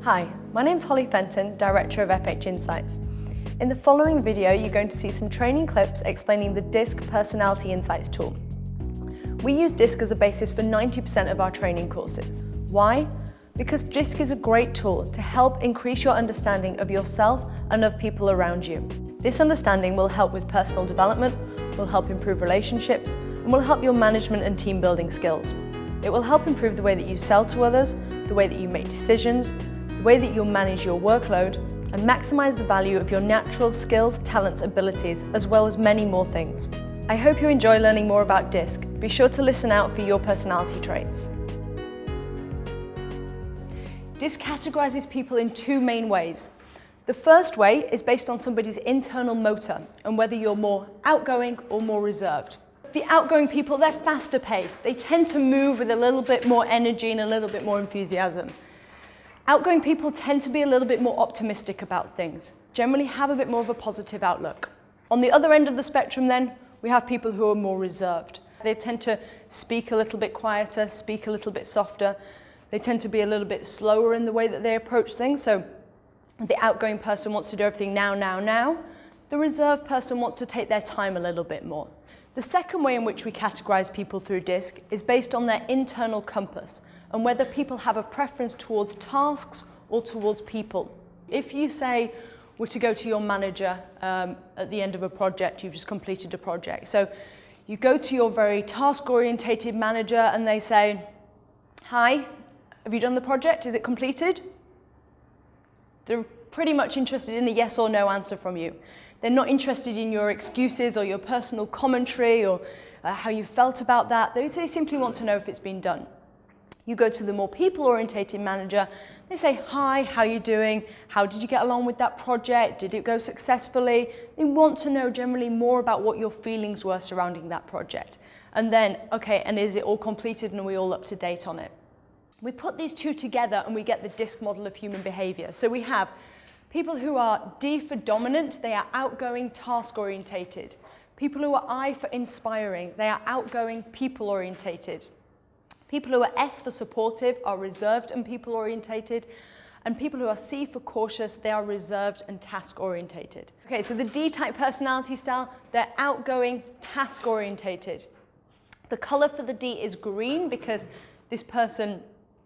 Hi, my name's Holly Fenton, Director of FH Insights. In the following video, you're going to see some training clips explaining the DISC Personality Insights tool. We use DISC as a basis for 90% of our training courses. Why? Because DISC is a great tool to help increase your understanding of yourself and of people around you. This understanding will help with personal development, will help improve relationships, and will help your management and team building skills. It will help improve the way that you sell to others, the way that you make decisions, the way that you'll manage your workload, and maximize the value of your natural skills, talents, abilities, as well as many more things. I hope you enjoy learning more about DISC. Be sure to listen out for your personality traits. DISC categorizes people in two main ways. The first way is based on somebody's internal motor and whether you're more outgoing or more reserved. The outgoing people, they're faster paced. They tend to move with a little bit more energy and a little bit more enthusiasm. Outgoing people tend to be a little bit more optimistic about things, generally have a bit more of a positive outlook. On the other end of the spectrum then, we have people who are more reserved. They tend to speak a little bit quieter, speak a little bit softer. They tend to be a little bit slower in the way that they approach things. So the outgoing person wants to do everything now, now, now. The reserved person wants to take their time a little bit more. The second way in which we categorize people through DISC is based on their internal compass and whether people have a preference towards tasks or towards people. If you say we're to go to your manager at the end of a project, you've just completed a project. So you go to your very task-orientated manager and they say, "Hi, have you done the project? Is it completed?" They're pretty much interested in a yes or no answer from you. They're not interested in your excuses or your personal commentary or how you felt about that. They simply want to know if it's been done. You go to the more people-orientated manager, they say, "Hi, how are you doing? How did you get along with that project? Did it go successfully?" They want to know generally more about what your feelings were surrounding that project. And then, okay, and is it all completed and are we all up to date on it? We put these two together and we get the DISC model of human behavior. So we have people who are D for dominant, they are outgoing, task-orientated. People who are I for inspiring, they are outgoing, people-orientated. People who are S for supportive are reserved and people-orientated. And people who are C for cautious, they are reserved and task-orientated. Okay, so the D-type personality style, they're outgoing, task-orientated. The color for the D is green because this person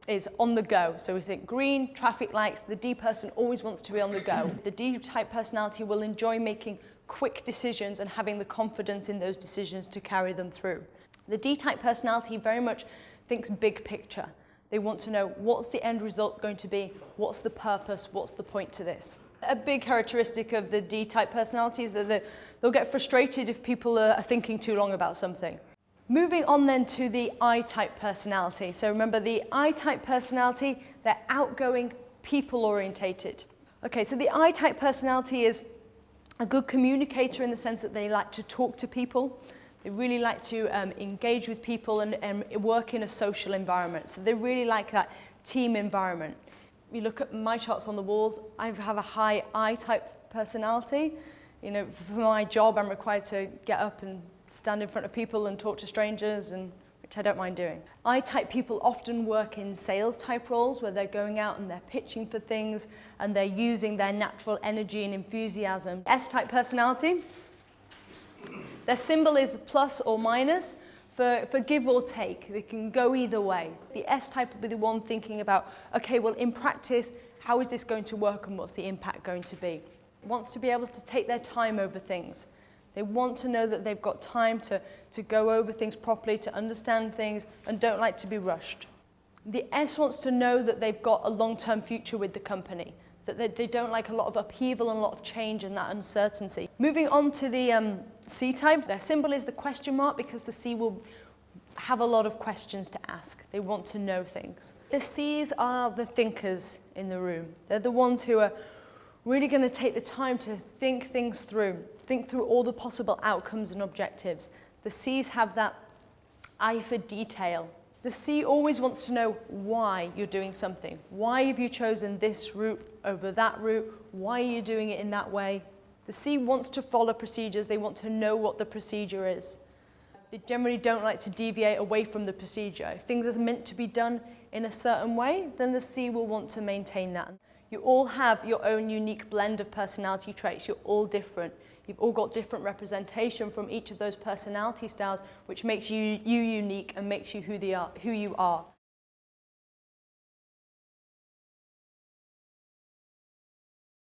is on the go. So we think green, traffic lights, the D person always wants to be on the go. The D-type personality will enjoy making quick decisions and having the confidence in those decisions to carry them through. The D-type personality very much thinks big picture. They want to know what's the end result going to be, what's the purpose, what's the point to this. A big characteristic of the D-type personality is that they'll get frustrated if people are thinking too long about something. Moving on then to the I-type personality. So remember, the I-type personality, they're outgoing, people-orientated. Okay, so the I-type personality is a good communicator in the sense that they like to talk to people. They really like to engage with people and work in a social environment. So they really like that team environment. If you look at my charts on the walls, I have a high I-type personality. You know, for my job, I'm required to get up and stand in front of people and talk to strangers, which I don't mind doing. I-type people often work in sales-type roles where they're going out and they're pitching for things and they're using their natural energy and enthusiasm. S-type personality, their symbol is plus or minus for give or take. They can go either way. The S-type will be the one thinking about, okay, well, in practice, how is this going to work and what's the impact going to be? Wants to be able to take their time over things. They want to know that they've got time to go over things properly, to understand things, and don't like to be rushed. The S wants to know that they've got a long-term future with the company, that they don't like a lot of upheaval and a lot of change and that uncertainty. Moving on to the C-type, their symbol is the question mark because the C will have a lot of questions to ask. They want to know things. The C's are the thinkers in the room. They're the ones who are really going to take the time to think things through, think through all the possible outcomes and objectives. The C's have that eye for detail. The C always wants to know why you're doing something. Why have you chosen this route over that route? Why are you doing it in that way? The C wants to follow procedures. They want to know what the procedure is. They generally don't like to deviate away from the procedure. If things are meant to be done in a certain way, then the C will want to maintain that. You all have your own unique blend of personality traits. You're all different. You've all got different representation from each of those personality styles, which makes you unique and makes you who you are.